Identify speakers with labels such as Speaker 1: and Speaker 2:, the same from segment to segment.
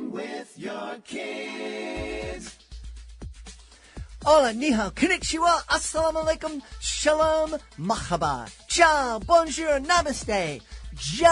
Speaker 1: Reading with your kids.
Speaker 2: Hola, ni hao, konnichiwa, assalamu alaikum, shalom, mahaba, ciao, bonjour, namaste, jumbo,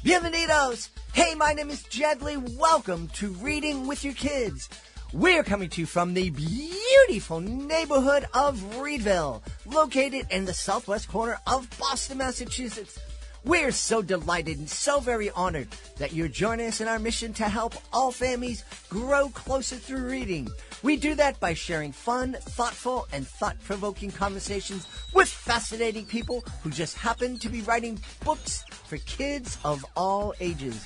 Speaker 2: bienvenidos. Hey, my name is Jedley. Welcome to Reading with Your Kids. We're coming to you from the beautiful neighborhood of Reedville, located in the southwest corner of Boston, Massachusetts. We're so delighted and so very honored that you're joining us in our mission to help all families grow closer through reading. We do that by sharing fun, thoughtful, and thought-provoking conversations with fascinating people who just happen to be writing books for kids of all ages.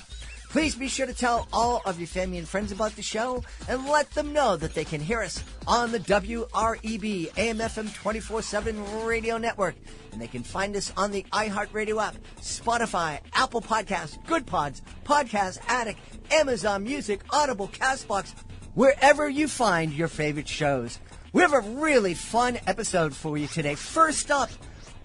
Speaker 2: Please be sure to tell all of your family and friends about the show and let them know that they can hear us on the WREB AM/FM 24/7 radio network. And they can find us on the iHeartRadio app, Spotify, Apple Podcasts, Good Pods, Podcast Addict, Amazon Music, Audible, CastBox, wherever you find your favorite shows. We have a really fun episode for you today. First up,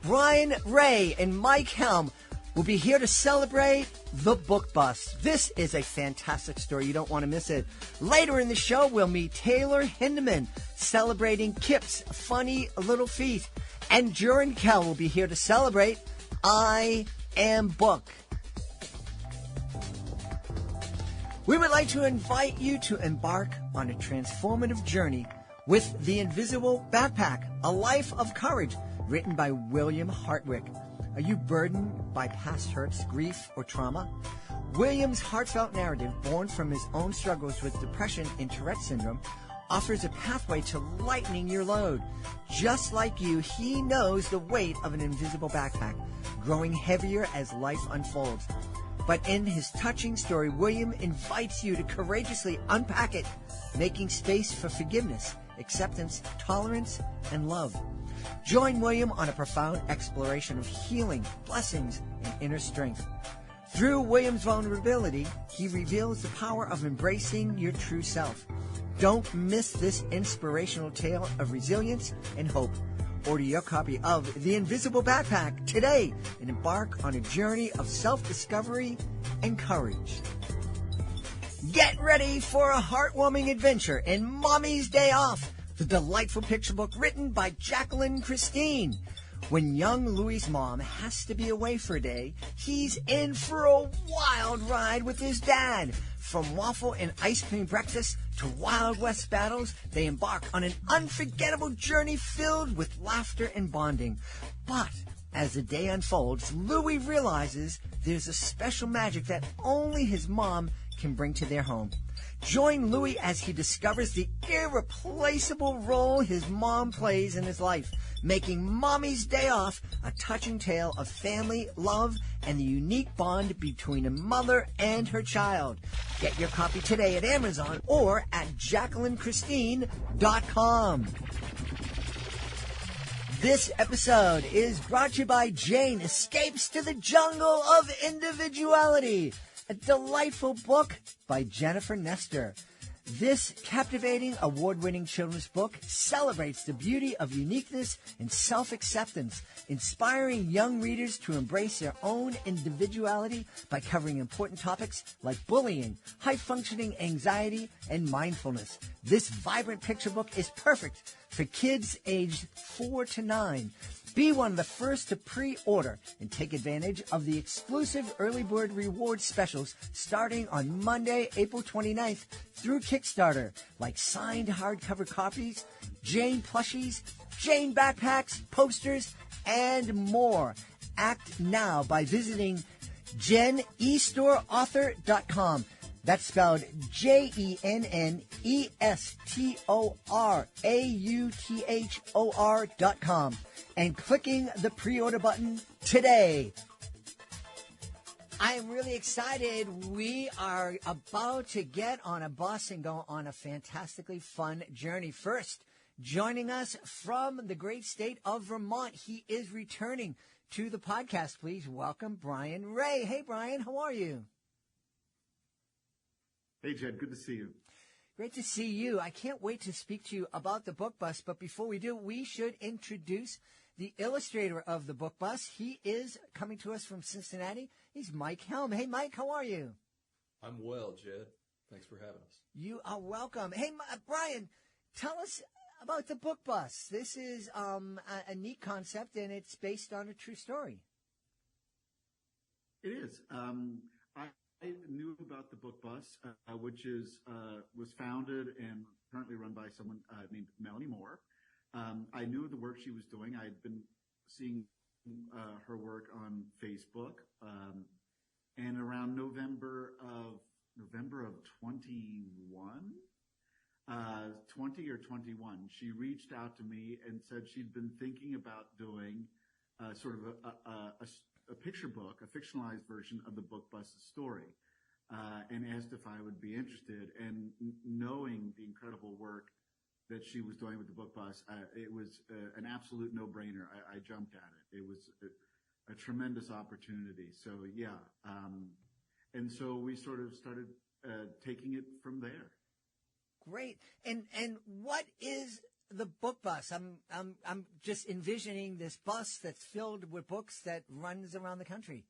Speaker 2: Wray and Mike Helm will be here to celebrate the book bus. This is a fantastic story. You don't want to miss it. Later in the show, we'll meet Taylor Hintermann celebrating Kipps Funny Little Feet. And Joren Cull will be here to celebrate I Am Book. We would like to invite you to embark on a transformative journey with The Invisible Backpack, A Life of Courage, written by William Hartwick. Are you burdened by past hurts, grief, or trauma? William's heartfelt narrative, born from his own struggles with depression and Tourette syndrome, offers a pathway to lightening your load. Just like you, he knows the weight of an invisible backpack, growing heavier as life unfolds. But in his touching story, William invites you to courageously unpack it, making space for forgiveness, acceptance, tolerance, and love. Join William on a profound exploration of healing, blessings, and inner strength. Through William's vulnerability, he reveals the power of embracing your true self. Don't miss this inspirational tale of resilience and hope. Order your copy of The Invisible Backpack today and embark on a journey of self-discovery and courage. Get ready for a heartwarming adventure in Mommy's Day Off, the delightful picture book written by Jacqueline Christine. When young Louie's mom has to be away for a day, he's in for a wild ride with his dad. From waffle and ice cream breakfast to Wild West battles, they embark on an unforgettable journey filled with laughter and bonding. But as the day unfolds, Louie realizes there's a special magic that only his mom can bring to their home. Join Louie as he discovers the irreplaceable role his mom plays in his life, making Mommy's Day Off a touching tale of family, love, and the unique bond between a mother and her child. Get your copy today at Amazon or at JacquelineChristine.com. This episode is brought to you by Jane Escapes to the Jungle of Individuality, a delightful book by Jennifer Nestor. This captivating, award-winning children's book celebrates the beauty of uniqueness and self-acceptance, inspiring young readers to embrace their own individuality by covering important topics like bullying, high-functioning anxiety, and mindfulness. This vibrant picture book is perfect for kids aged 4 to 9. Be one of the first to pre-order and take advantage of the exclusive early bird reward specials starting on Monday, April 29th through Kickstarter, like signed hardcover copies, Jane plushies, Jane backpacks, posters, and more. Act now by visiting JenEStoreAuthor.com. That's spelled JenEStoreAuthor.com and clicking the pre-order button today. I am really excited. We are about to get on a bus and go on a fantastically fun journey. First, joining us from the great state of Vermont, he is returning to the podcast. Please welcome Brian Wray. Hey, Brian, how are you?
Speaker 3: Hey, Jed, good to see you.
Speaker 2: Great to see you. I can't wait to speak to you about the book bus, but before we do, we should introduce the illustrator of the book bus. He is coming to us from Cincinnati. He's Mike Helm. Hey, Mike, how are you?
Speaker 3: I'm well, Jed. Thanks for having us.
Speaker 2: You are welcome. Hey, Brian, tell us about the book bus. This is a neat concept, and it's based on a true story.
Speaker 4: It is. I knew about the book bus, which was founded and currently run by someone named Melanie Moore. I knew the work she was doing. I had been seeing her work on Facebook, and around November of 21, 20 or 21, she reached out to me and said she'd been thinking about doing sort of a picture book, a fictionalized version of the book bus's story, and asked if I would be interested. And knowing the incredible work that she was doing with the book bus, it was an absolute no-brainer. I jumped at it. It was a tremendous opportunity. So yeah, and so we sort of started taking it from there.
Speaker 2: Great. And what is the book bus? I'm just envisioning this bus that's filled with books that runs around the country.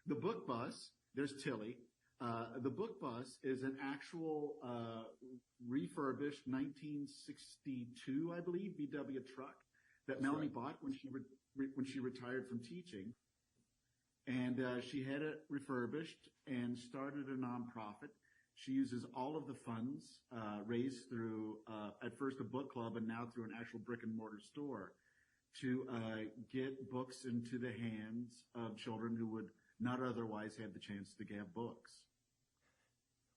Speaker 4: The book bus, there's Tilly. The book bus is an actual refurbished 1962, I believe, VW truck that Melanie bought when she retired from teaching. And she had it refurbished and started a nonprofit. She uses all of the funds raised through, at first a book club and now through an actual brick and mortar store to get books into the hands of children who would not otherwise have the chance to get books.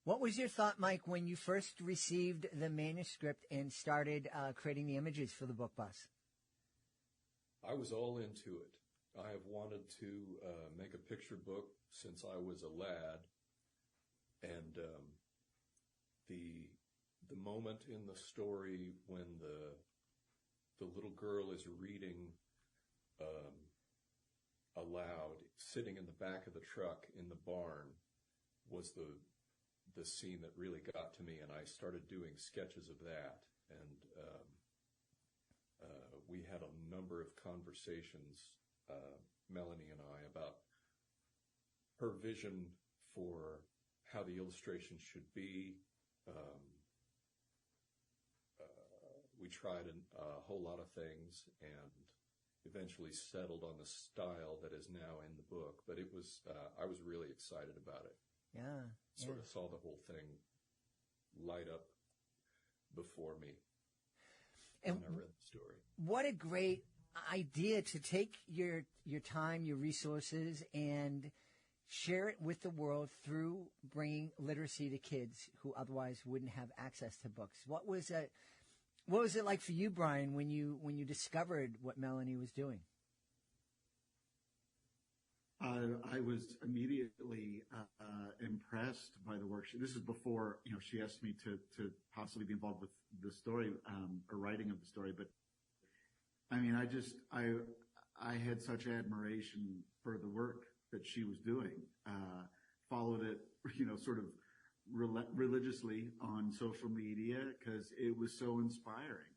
Speaker 2: What was your thought, Mike, when you first received the manuscript and started creating the images for the book bus?
Speaker 3: I was all into it. I have wanted to make a picture book since I was a lad, and the moment in the story when the little girl is reading aloud, sitting in the back of the truck in the barn, was the scene that really got to me, and I started doing sketches of that, and we had a number of conversations, Melanie and I, about her vision for how the illustration should be. We tried a whole lot of things and eventually settled on the style that is now in the book. But it was I was really excited about it.
Speaker 2: Yeah.
Speaker 3: Sort of saw the whole thing light up before me when I read the story.
Speaker 2: What a great idea to take your time, your resources, and share it with the world through bringing literacy to kids who otherwise wouldn't have access to books. What was it like for you, Brian, when you discovered what Melanie was doing?
Speaker 4: I was immediately impressed by the work. This is before she asked me to possibly be involved with the story or writing of the story. But I mean, I had such admiration for the work that she was doing. Followed it, sort of religiously on social media because it was so inspiring.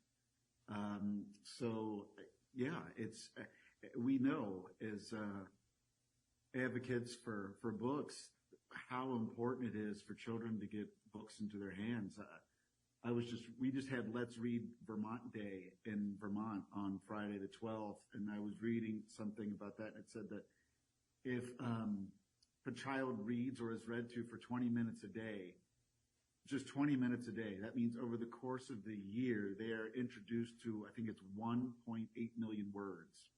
Speaker 4: So yeah, we know as advocates for books how important it is for children to get books into their hands. We just had Let's Read Vermont Day in Vermont on Friday the 12th, and I was reading something about that, and it said that if a child reads or is read to for 20 minutes a day, just 20 minutes a day, that means over the course of the year, they are introduced to, I think it's 1.8 million words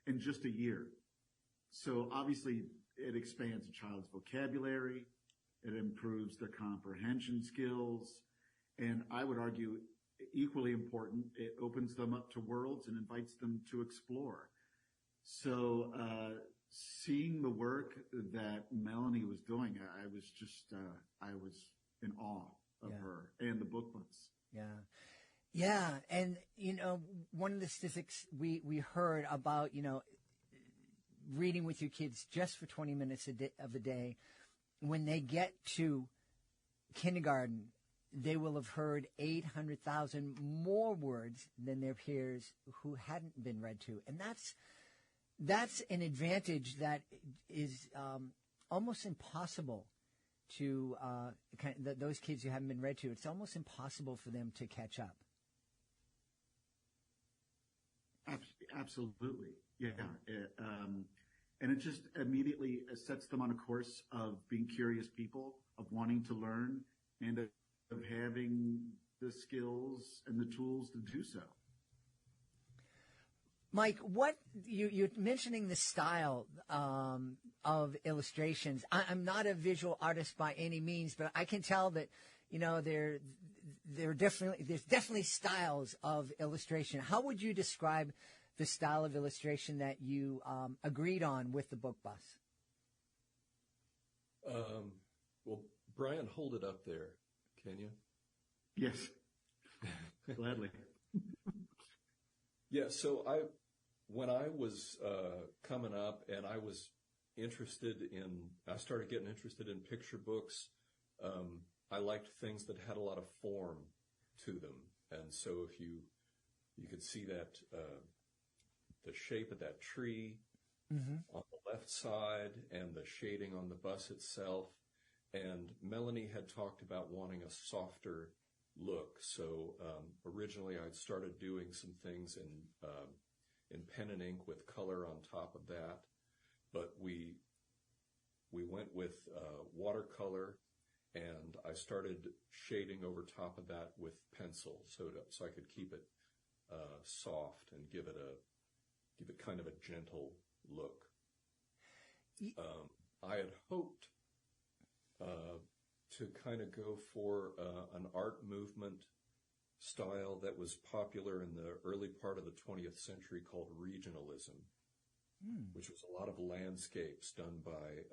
Speaker 4: in just a year. So obviously it expands a child's vocabulary, it improves their comprehension skills, and I would argue equally important, it opens them up to worlds and invites them to explore. So seeing the work that Melanie was doing, I was in awe of her and the book bus.
Speaker 2: Yeah. Yeah. And, one of the statistics we heard about, reading with your kids just for 20 minutes of a day, when they get to kindergarten, they will have heard 800,000 more words than their peers who hadn't been read to. And that's an advantage that is almost impossible to those kids who haven't been read to. It's almost impossible for them to catch up.
Speaker 4: Absolutely, yeah. And it just immediately sets them on a course of being curious people, of wanting to learn, and of having the skills and the tools to do so.
Speaker 2: Mike, what you're mentioning the style of illustrations. I'm not a visual artist by any means, but I can tell that there's definitely styles of illustration. How would you describe the style of illustration that you agreed on with the book bus?
Speaker 3: Well, Brian, hold it up there, can you?
Speaker 4: Yes, gladly.
Speaker 3: Yeah, so when I was coming up and I was I started getting interested in picture books, I liked things that had a lot of form to them. And so if you could see that, the shape of that tree on the left side and the shading on the bus itself. And Melanie had talked about wanting a softer look. So originally I'd started doing some things in pen and ink with color on top of that. But we went with watercolor, and I started shading over top of that with pencil so I could keep it soft and give it kind of a gentle look. I had hoped to kind of go for an art movement style that was popular in the early part of the 20th century called regionalism, which was a lot of landscapes done by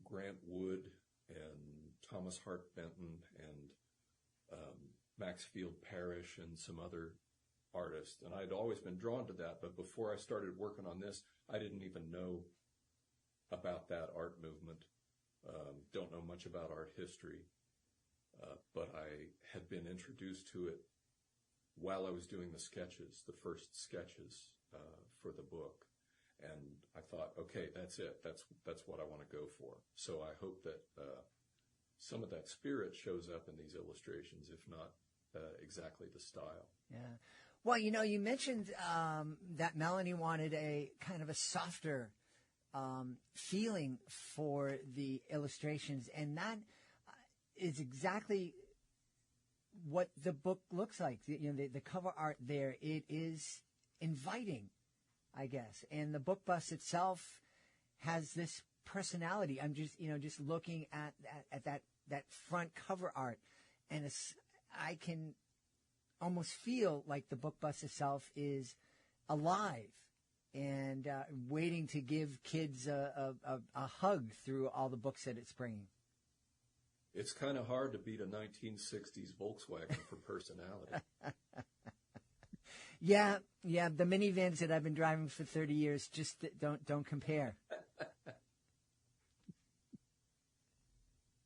Speaker 3: Grant Wood and Thomas Hart Benton and Maxfield Parrish and some other artists. And I'd always been drawn to that, but before I started working on this, I didn't even know about that art movement. Don't know much about art history, but I had been introduced to it while I was doing the first sketches for the book. And I thought, okay, that's it. That's what I want to go for. So I hope that some of that spirit shows up in these illustrations, if not exactly the style.
Speaker 2: Yeah. Well, you mentioned that Melanie wanted a kind of a softer feeling for the illustrations, and that is exactly what the book looks like. The cover art there, it is inviting, I guess, and the book bus itself has this personality. I'm just looking at that front cover art, and I can almost feel like the book bus itself is alive and waiting to give kids a hug through all the books that it's bringing.
Speaker 3: It's kind of hard to beat a 1960s Volkswagen for personality.
Speaker 2: Yeah, the minivans that I've been driving for 30 years just don't compare.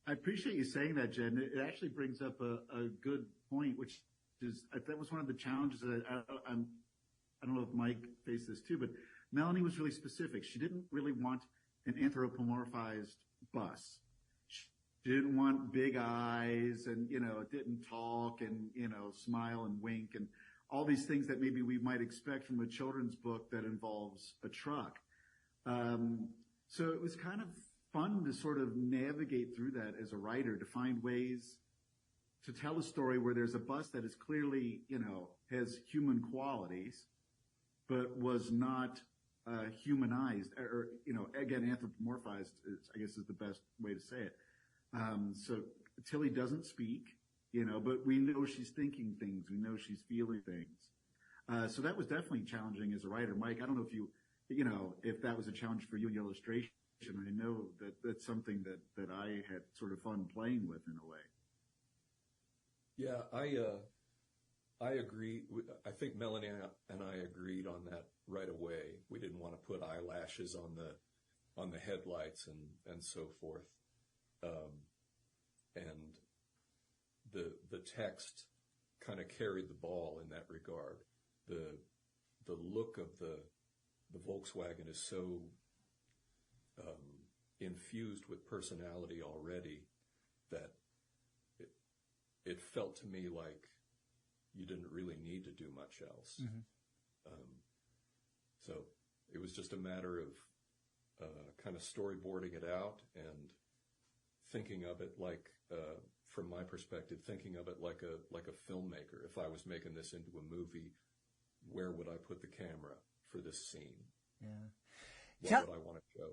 Speaker 4: I appreciate you saying that, Jen. It actually brings up a good point, which is that was one of the challenges that I don't know if Mike faced this too, but Melanie was really specific. She didn't really want an anthropomorphized bus. She didn't want big eyes and, didn't talk and, smile and wink and all these things that maybe we might expect from a children's book that involves a truck. So it was kind of fun to sort of navigate through that as a writer, to find ways to tell a story where there's a bus that is clearly, has human qualities, but was not humanized or, again, anthropomorphized, I guess is the best way to say it. So Tilly doesn't speak, but we know she's thinking things. We know she's feeling things. So that was definitely challenging as a writer. Mike, I don't know if that was a challenge for you in illustration. I know that that's something that I had sort of fun playing with in a way.
Speaker 3: Yeah, I agree. I think Melanie and I agreed on that right away. We didn't want to put eyelashes on the headlights and so forth. And the text kind of carried the ball in that regard. The look of the Volkswagen is so infused with personality already that it felt to me like you didn't really need to do much else. So it was just a matter of kind of storyboarding it out and thinking of it like, from my perspective, thinking of it like a filmmaker. If I was making this into a movie, where would I put the camera for this scene?
Speaker 2: Yeah.
Speaker 3: What would I want to show?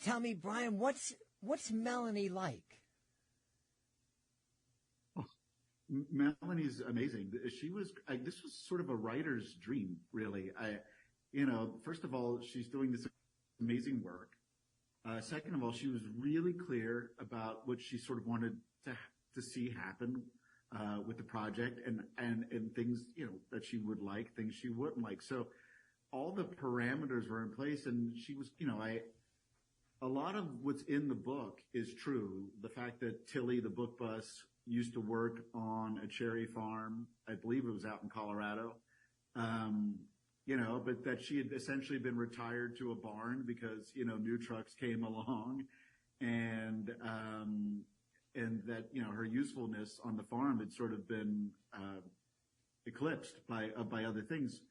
Speaker 2: Tell me, Brian, what's Melanie like?
Speaker 4: Melanie's amazing. This was sort of a writer's dream, really. First of all, she's doing this amazing work. Second of all, she was really clear about what she sort of wanted to see happen with the project, and things that she would like, things she wouldn't like. So all the parameters were in place, and she was, a lot of what's in the book is true. The fact that Tilly, the book bus, used to work on a cherry farm, I believe it was out in Colorado, but that she had essentially been retired to a barn because, new trucks came along, and that, her usefulness on the farm had sort of been eclipsed by other things.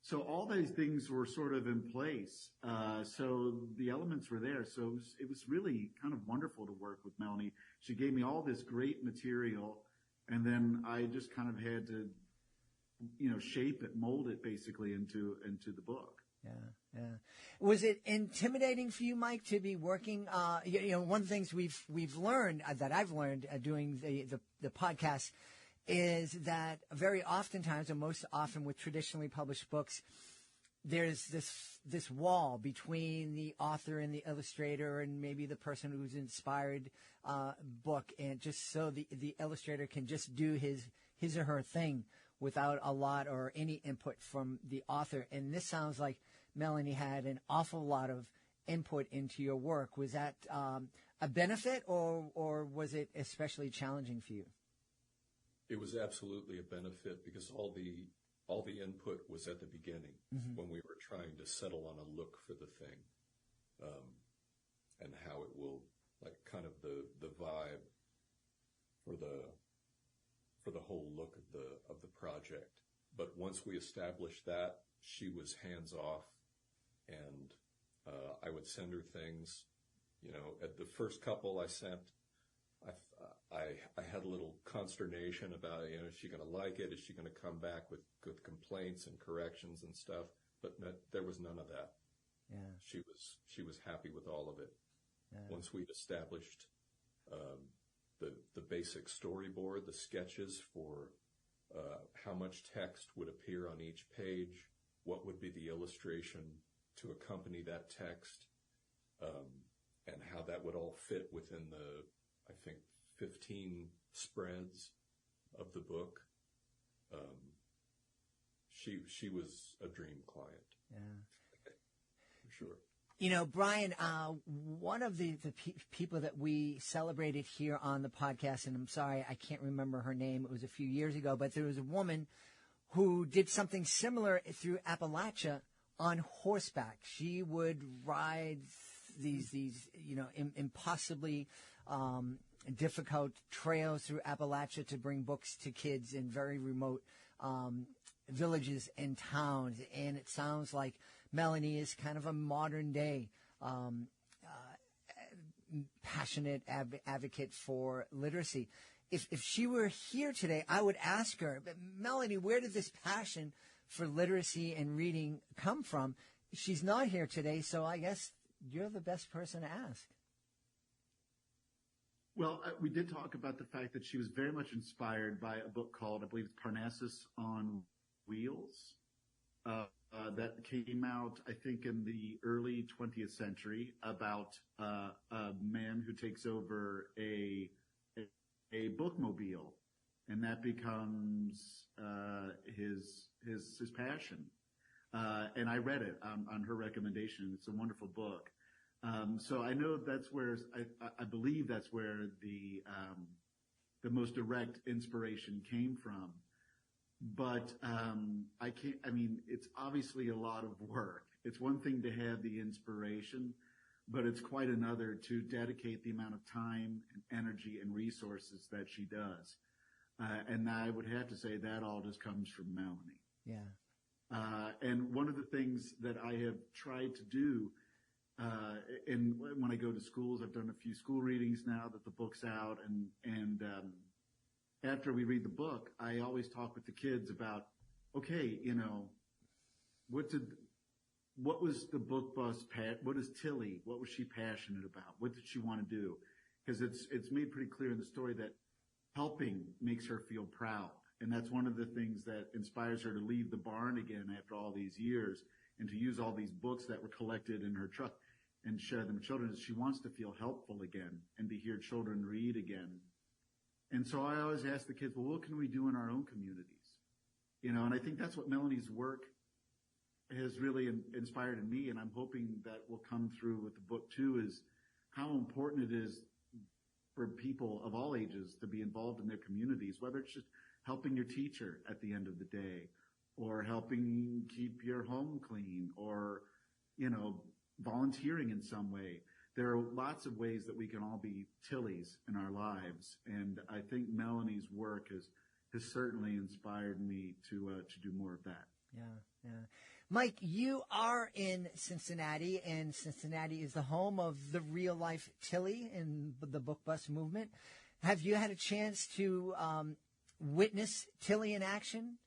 Speaker 4: So all these things were sort of in place. So the elements were there. So it was really kind of wonderful to work with Melanie. She gave me all this great material, and then I just kind of had to, shape it, mold it basically into the book.
Speaker 2: Yeah. Was it intimidating for you, Mike, to be working? One of the things we've learned that I've learned doing the podcast is that very oftentimes, and most often with traditionally published books, there's this wall between the author and the illustrator and maybe the person who's inspired book, and just so the illustrator can just do his or her thing without a lot or any input from the author. And this sounds like Melanie had an awful lot of input into your work. Was that a benefit, or was it especially challenging for you?
Speaker 3: It was absolutely a benefit because all the input was at the beginning when we were trying to settle on a look for the thing, and how it will, like, kind of the vibe for the whole look of the project. But once we established that, she was hands off, and I would send her things. At the first couple I sent, I had a little consternation about, is she going to like it? Is she going to come back with complaints and corrections and stuff? But there was none of that.
Speaker 2: Yeah.
Speaker 3: She was happy with all of it.
Speaker 2: Yeah.
Speaker 3: Once we'd established the basic storyboard, the sketches for how much text would appear on each page, what would be the illustration to accompany that text, and how that would all fit within the, I think, 15 spreads of the book. She was a dream client.
Speaker 2: Yeah.
Speaker 3: For sure.
Speaker 2: Brian, one of the people that we celebrated here on the podcast, and I'm sorry, I can't remember her name. It was a few years ago, but there was a woman who did something similar through Appalachia on horseback. She would ride these impossibly difficult trails through Appalachia to bring books to kids in very remote villages and towns. And it sounds like Melanie is kind of a modern day passionate advocate for literacy. If she were here today, I would ask her, Melanie, where did this passion for literacy and reading come from? She's not here today, so I guess you're the best person to ask.
Speaker 4: Well, we did talk about the fact that she was very much inspired by a book called, I believe, Parnassus on Wheels, that came out, I think, in the early 20th century about a man who takes over a bookmobile, and that becomes his passion. And I read it on her recommendation. It's a wonderful book. So I know that's where I believe that's where the most direct inspiration came from. But it's obviously a lot of work. It's one thing to have the inspiration, but it's quite another to dedicate the amount of time and energy and resources that she does. And I would have to say that all just comes from Melanie.
Speaker 2: Yeah.
Speaker 4: And one of the things that I have tried to do, and when I go to schools, I've done a few school readings now that the book's out, and after we read the book, I always talk with the kids about, okay, what was the book bus, what is Tilly, what was she passionate about? What did she want to do? Because it's made pretty clear in the story that helping makes her feel proud. And that's one of the things that inspires her to leave the barn again after all these years and to use all these books that were collected in her truck and share them with children. She wants to feel helpful again and to hear children read again. And so I always ask the kids, well, what can we do in our own communities? And I think that's what Melanie's work has really inspired in me, and I'm hoping that will come through with the book too, is how important it is for people of all ages to be involved in their communities, whether it's just helping your teacher at the end of the day or helping keep your home clean or, volunteering in some way. There are lots of ways that we can all be Tillies in our lives, and I think Melanie's work has certainly inspired me to do more of that.
Speaker 2: Yeah. Mike, you are in Cincinnati, and Cincinnati is the home of the real-life Tilly in the Book Bus movement. Have you had a chance to witness Tilly in action?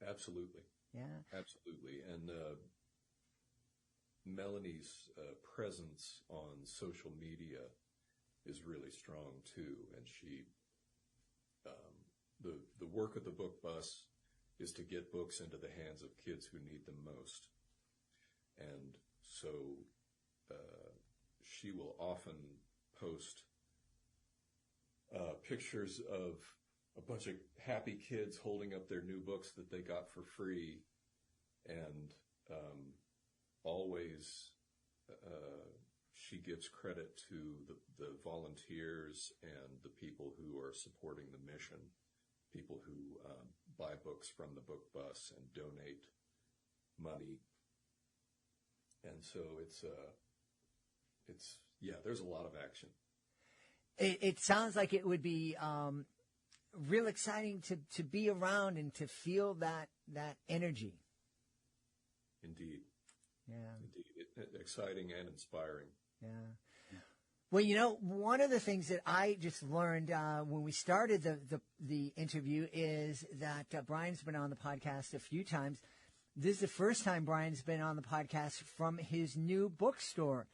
Speaker 3: Absolutely.
Speaker 2: Yeah.
Speaker 3: Absolutely. And Melanie's presence on social media is really strong too. And she, the work of the Book Bus is to get books into the hands of kids who need them most. And so she will often post pictures of a bunch of happy kids holding up their new books that they got for free, and always she gives credit to the volunteers and the people who are supporting the mission, people who buy books from the Book Bus and donate money. And so there's a lot of action.
Speaker 2: It sounds like it would be real exciting to be around and to feel that energy.
Speaker 3: Indeed.
Speaker 2: Yeah.
Speaker 3: Indeed. Exciting and inspiring.
Speaker 2: Yeah. Well, one of the things that I just learned when we started the interview is that Brian's been on the podcast a few times. This is the first time Brian's been on the podcast from his new bookstore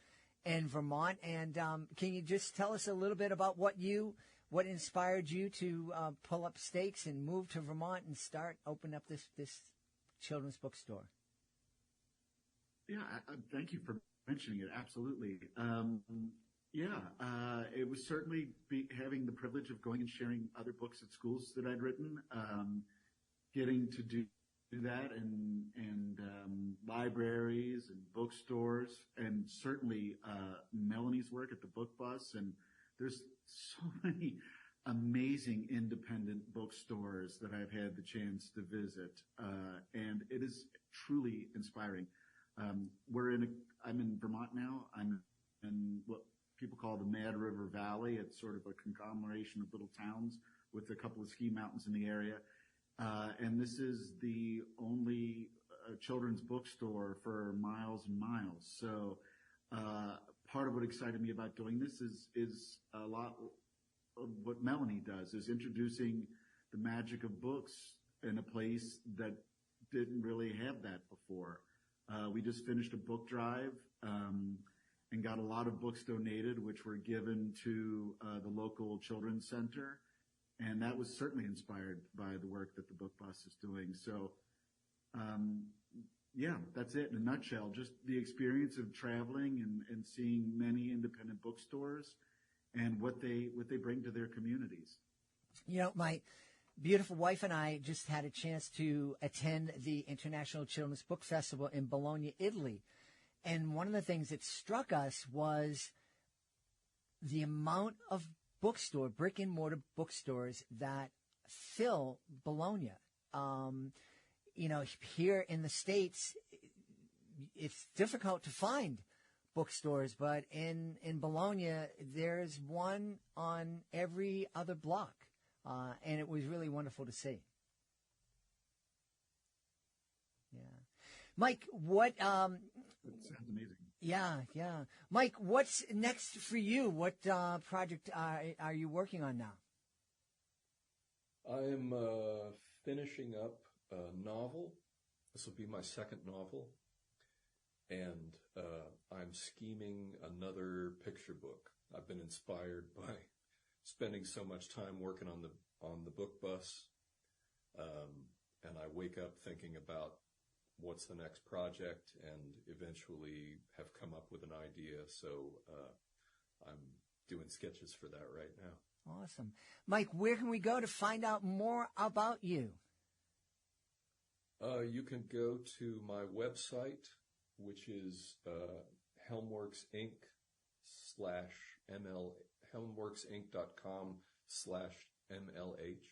Speaker 2: in Vermont. And can you just tell us a little bit about what inspired you to pull up stakes and move to Vermont and open up this children's bookstore?
Speaker 4: Yeah, thank you for mentioning it. Absolutely. It was certainly having the privilege of going and sharing other books at schools that I'd written, getting to do that and libraries and bookstores, and certainly Melanie's work at the Book Bus. And there's so many amazing independent bookstores that I've had the chance to visit, and it is truly inspiring. I'm in Vermont now. I'm in what people call the Mad River Valley. It's sort of a conglomeration of little towns with a couple of ski mountains in the area. And this is the only children's bookstore for miles and miles. So part of what excited me about doing this is a lot of what Melanie does, is introducing the magic of books in a place that didn't really have that before. We just finished a book drive and got a lot of books donated, which were given to the local children's center. And that was certainly inspired by the work that the Book Bus is doing. So, that's it in a nutshell. Just the experience of traveling and seeing many independent bookstores and what they bring to their communities.
Speaker 2: My beautiful wife and I just had a chance to attend the International Children's Book Festival in Bologna, Italy. And one of the things that struck us was the amount of brick and mortar bookstores that fill Bologna. Here in the States, it's difficult to find bookstores, but in Bologna, there's one on every other block, and it was really wonderful to see. Yeah. Mike, what...
Speaker 4: That sounds amazing.
Speaker 2: Yeah. Mike, what's next for you? What project are you working on now?
Speaker 3: I am finishing up a novel. This will be my second novel. And I'm scheming another picture book. I've been inspired by spending so much time working on the book bus. And I wake up thinking about what's the next project, and eventually have come up with an idea. So I'm doing sketches for that right now.
Speaker 2: Awesome. Mike, where can we go to find out more about you?
Speaker 3: You can go to my website, which is Helmworks Inc. /ML, helmworksinc.com/MLH.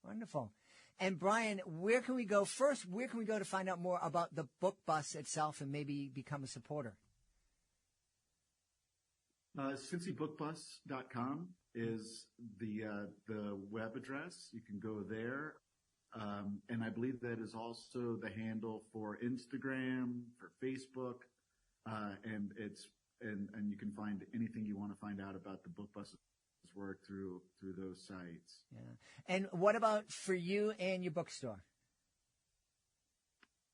Speaker 2: Wonderful. And Brian, where can we go first? Where can we go to find out more about the book bus itself and maybe become a supporter?
Speaker 4: CincyBookBus.com is the web address. You can go there. And I believe that is also the handle for Instagram, for Facebook, and you can find anything you want to find out about the book bus's work through those sites.
Speaker 2: Yeah. And what about for you and your bookstore?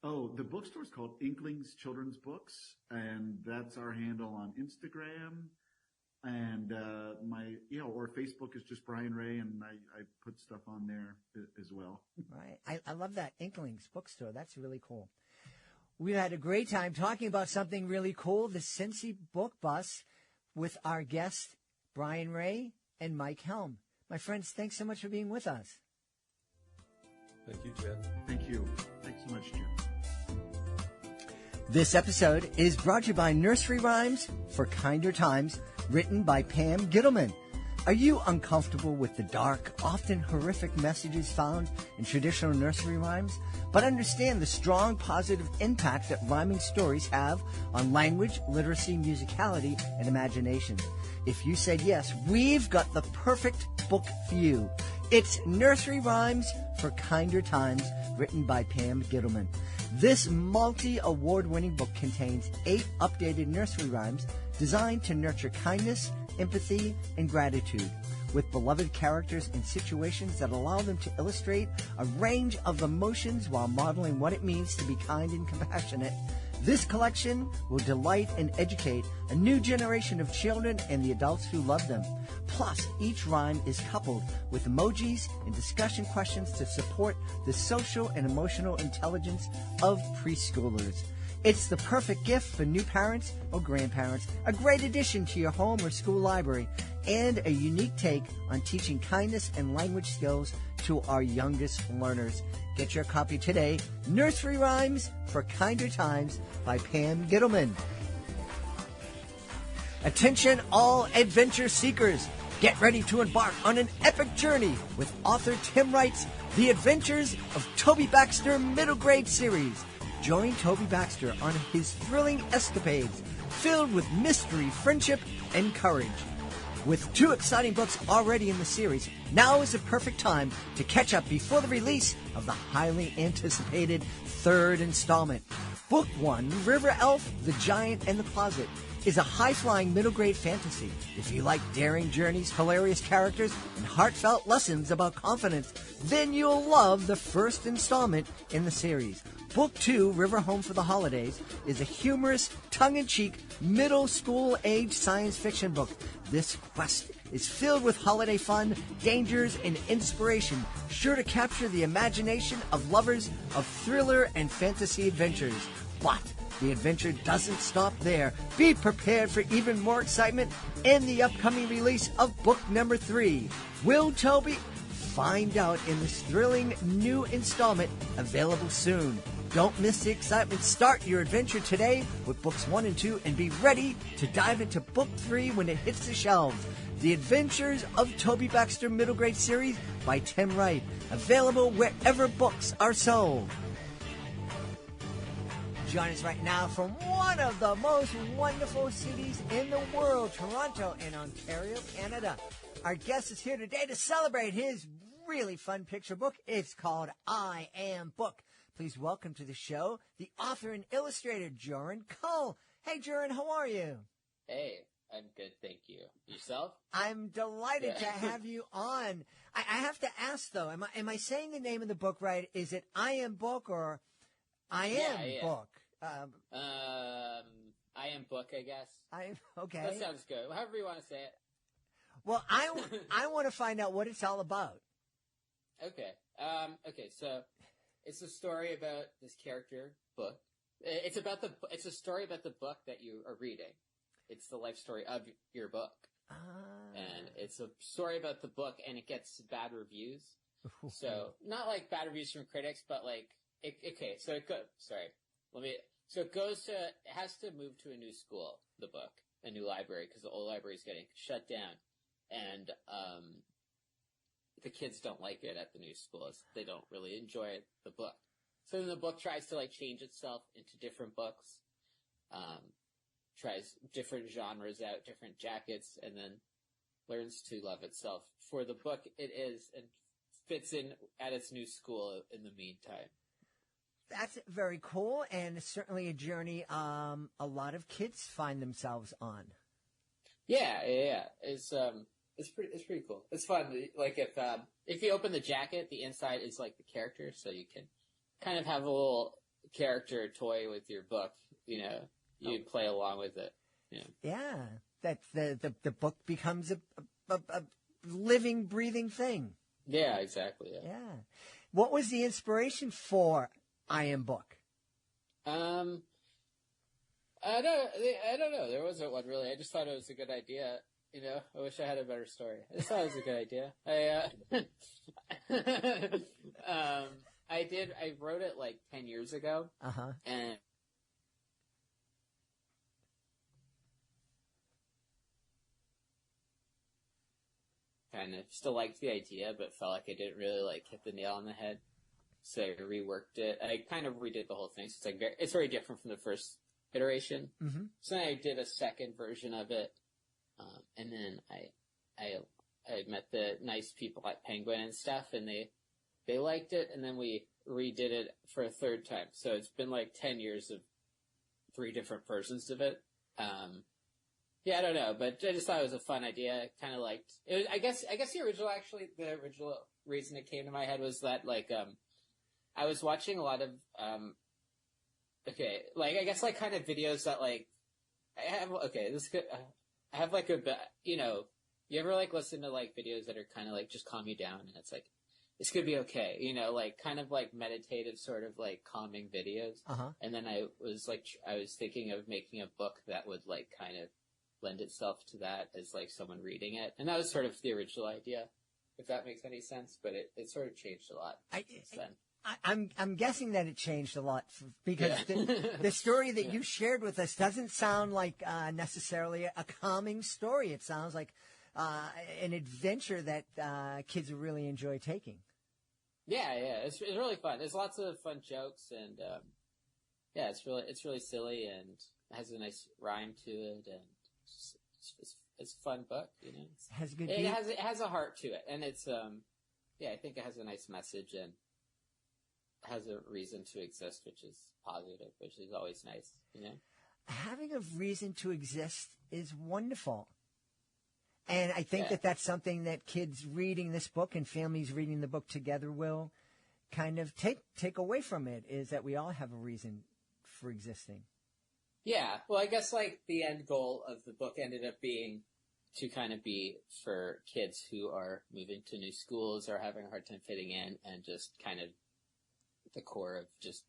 Speaker 4: Oh, the bookstore is called Inklings Children's Books, and that's our handle on Instagram. And or Facebook is just Brian Wray, and I put stuff on there as well.
Speaker 2: Right. I love that, Inklings Bookstore. That's really cool. We had a great time talking about something really cool, the Cincy Book Bus, with our guests, Brian Wray and Mike Helm. My friends, thanks so much for being with us.
Speaker 3: Thank you, Jed.
Speaker 4: Thank you. Thanks so much, Jed.
Speaker 2: This episode is brought to you by Nursery Rhymes for Kinder Times, written by Pam Gittleman. Are you uncomfortable with the dark, often horrific messages found in traditional nursery rhymes, but understand the strong positive impact that rhyming stories have on language, literacy, musicality, and imagination? If you said yes, we've got the perfect book for you. It's Nursery Rhymes for Kinder Times, written by Pam Gittleman. This multi-award-winning book contains 8 updated nursery rhymes designed to nurture kindness, empathy, and gratitude, with beloved characters and situations that allow them to illustrate a range of emotions while modeling what it means to be kind and compassionate. This collection will delight and educate a new generation of children and the adults who love them. Plus, each rhyme is coupled with emojis and discussion questions to support the social and emotional intelligence of preschoolers. It's the perfect gift for new parents or grandparents, a great addition to your home or school library, and a unique take on teaching kindness and language skills to our youngest learners. Get your copy today, Nursery Rhymes for Kinder Times by Pam Gittleman. Attention all adventure seekers. Get ready to embark on an epic journey with author Tim Wright's The Adventures of Toby Baxter Middle Grade series. Join Toby Baxter on his thrilling escapades filled with mystery, friendship, and courage. With 2 exciting books already in the series, now is the perfect time to catch up before the release of the highly anticipated 3rd installment. Book 1, River Elf, the Giant, and the Closet, is a high-flying middle-grade fantasy. If you like daring journeys, hilarious characters, and heartfelt lessons about confidence, then you'll love the 1st installment in the series. Book 2, River Home for the Holidays, is a humorous, tongue-in-cheek, middle school-age science fiction book. This quest is filled with holiday fun, dangers, and inspiration, sure to capture the imagination of lovers of thriller and fantasy adventures. But the adventure doesn't stop there. Be prepared for even more excitement in the upcoming release of book number 3. Will Toby? Find out in this thrilling new installment, available soon. Don't miss the excitement. Start your adventure today with books 1 and 2 and be ready to dive into book 3 when it hits the shelves. The Adventures of Toby Baxter Middle Grade series by Tim Wright. Available wherever books are sold. Join us right now from one of the most wonderful cities in the world, Toronto in Ontario, Canada. Our guest is here today to celebrate his really fun picture book. It's called I Am Book. Please welcome to the show the author and illustrator, Joren Cull. Hey, Joren, how are you?
Speaker 5: Hey, I'm good, thank you. Yourself?
Speaker 2: I'm delighted to have you on. I have to ask, though, am I saying the name of the book right? Is it I Am Book or I Am Book?
Speaker 5: I Am Book, I guess.
Speaker 2: Okay.
Speaker 5: That sounds good. However you want to say it.
Speaker 2: Well, I want to find out what it's all about.
Speaker 5: Okay. So it's a story about this character, Book. It's a story about the book that you are reading. It's the life story of your book. And it's a story about the book, and it gets bad reviews. So, not like bad reviews from critics, but like, it has to move to a new school, the book, a new library, because the old library is getting shut down. And, the kids don't like it at the new school. They don't really enjoy the book. So then the book tries to like change itself into different books, tries different genres out, different jackets, and then learns to love itself for the book it is and fits in at its new school in the meantime.
Speaker 2: That's very cool, and certainly a journey a lot of kids find themselves on.
Speaker 5: Yeah. It's pretty cool. It's fun. Like if you open the jacket, the inside is like the character, so you can kind of have a little character toy with your book. You know, you play along with it.
Speaker 2: Yeah, that the book becomes a living, breathing thing.
Speaker 5: Yeah, exactly. Yeah.
Speaker 2: What was the inspiration for I Am Book?
Speaker 5: I don't know. There wasn't one really. I just thought it was a good idea. I wish I had a better story. I just thought it was a good idea. I wrote it like 10 years ago. And kind of still liked the idea, but felt like I didn't really like hit the nail on the head. So I reworked it. I kind of redid the whole thing. So it's very different from the first iteration. Mm-hmm. So then I did a second version of it. And then I met the nice people at Penguin and stuff, and they liked it, and then we redid it for a third time. So it's been like 10 years of 3 different versions of it. I don't know, but I just thought it was a fun idea. I kind of liked it. I guess the original reason it came to my head was that I was watching a lot of I guess like kind of videos that like I have like you ever like listen to like videos that are kind of like just calm you down, and it's like, this could be okay, like kind of like meditative sort of like calming videos. And then I was thinking of making a book that would like kind of lend itself to that as like someone reading it. And that was sort of the original idea, if that makes any sense, but it sort of changed a lot since then.
Speaker 2: I'm guessing that it changed a lot because the story that you shared with us doesn't sound like necessarily a calming story. It sounds like an adventure that kids will really enjoy taking. Yeah,
Speaker 5: it's really fun. There's lots of fun jokes, and it's really silly and has a nice rhyme to it, and it's a fun book. It has a heart to it, and it's I think it has a nice message and has a reason to exist, which is positive, which is always nice,
Speaker 2: Having a reason to exist is wonderful. And I think that that's something that kids reading this book and families reading the book together will kind of take away from it, is that we all have a reason for existing.
Speaker 5: Yeah. Well, I guess like the end goal of the book ended up being to kind of be for kids who are moving to new schools or having a hard time fitting in, and just kind of the core of just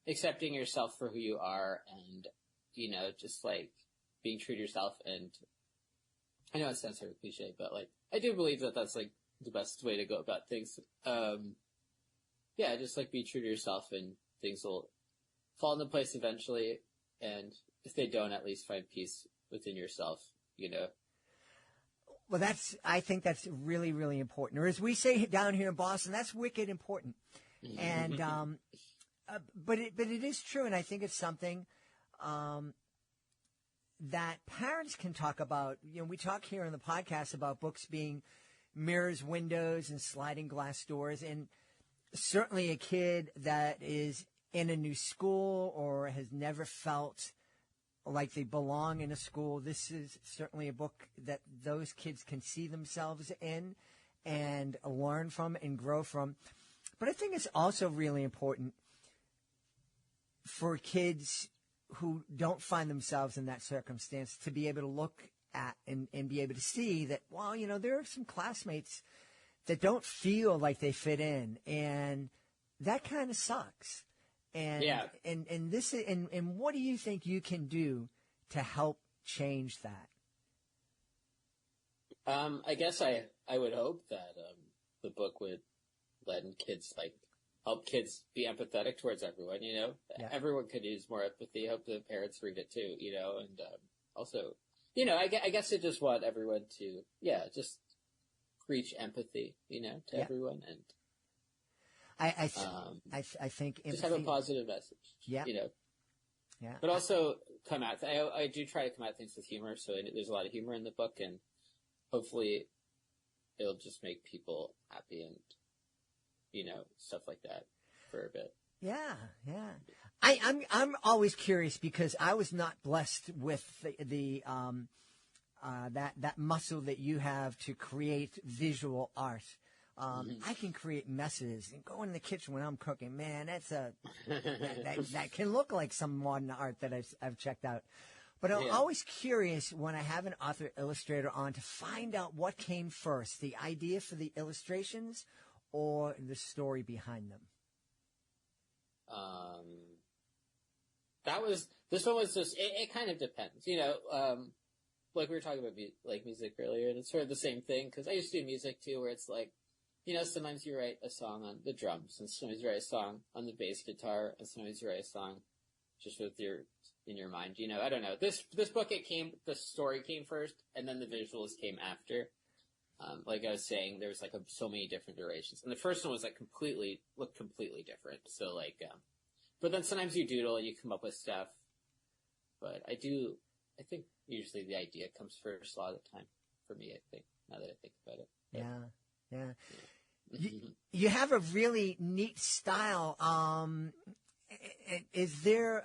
Speaker 5: accepting yourself for who you are, and just like being true to yourself. And I know it sounds sort of cliche, but like I do believe that that's like the best way to go about things. Just like be true to yourself, and things will fall into place eventually. And if they don't, at least find peace within yourself.
Speaker 2: Well, I think that's really, really important. Or as we say down here in Boston, that's wicked important. And but it is true, and I think it's something that parents can talk about. You know, we talk here on the podcast about books being mirrors, windows, and sliding glass doors, and certainly a kid that is in a new school or has never felt like they belong in a school, this is certainly a book that those kids can see themselves in and learn from and grow from. But I think it's also really important for kids who don't find themselves in that circumstance to be able to look at and be able to see that, well, you know, there are some classmates that don't feel like they fit in, and that kind of sucks. And and this and what do you think you can do to help change that?
Speaker 5: I guess I would hope that the book would let kids help kids be empathetic towards everyone. You know, everyone could use more empathy. Hope the parents read it too. You know, and also, you know, I guess I just want everyone to just preach empathy. You know, to everyone, and
Speaker 2: I think empathy,
Speaker 5: just have a positive message. Yeah, you know. Yeah, but also come at. I do try to come at things with humor. So there's a lot of humor in the book, and hopefully, it'll just make people happy and, you know, stuff like that for a bit.
Speaker 2: Yeah. I'm always curious because I was not blessed with that muscle that you have to create visual art. I can create messes and go in the kitchen when I'm cooking. Man, that can look like some modern art that I've checked out. But I'm always curious when I have an author illustrator on to find out what came first, the idea for the illustrations or the story behind them.
Speaker 5: This one was just, it kind of depends, you know, like we were talking about music earlier, and it's sort of the same thing, because I used to do music too, where it's like, you know, sometimes you write a song on the drums, and sometimes you write a song on the bass guitar, and sometimes you write a song just in your mind, you know. I don't know. This book, the story came first, and then the visuals came after. Like I was saying, there was so many different durations, and the first one was looked completely different. So but then sometimes you doodle and you come up with stuff. But I think usually the idea comes first a lot of the time for me. I think now that I think about it.
Speaker 2: Yeah. You have a really neat style. Is there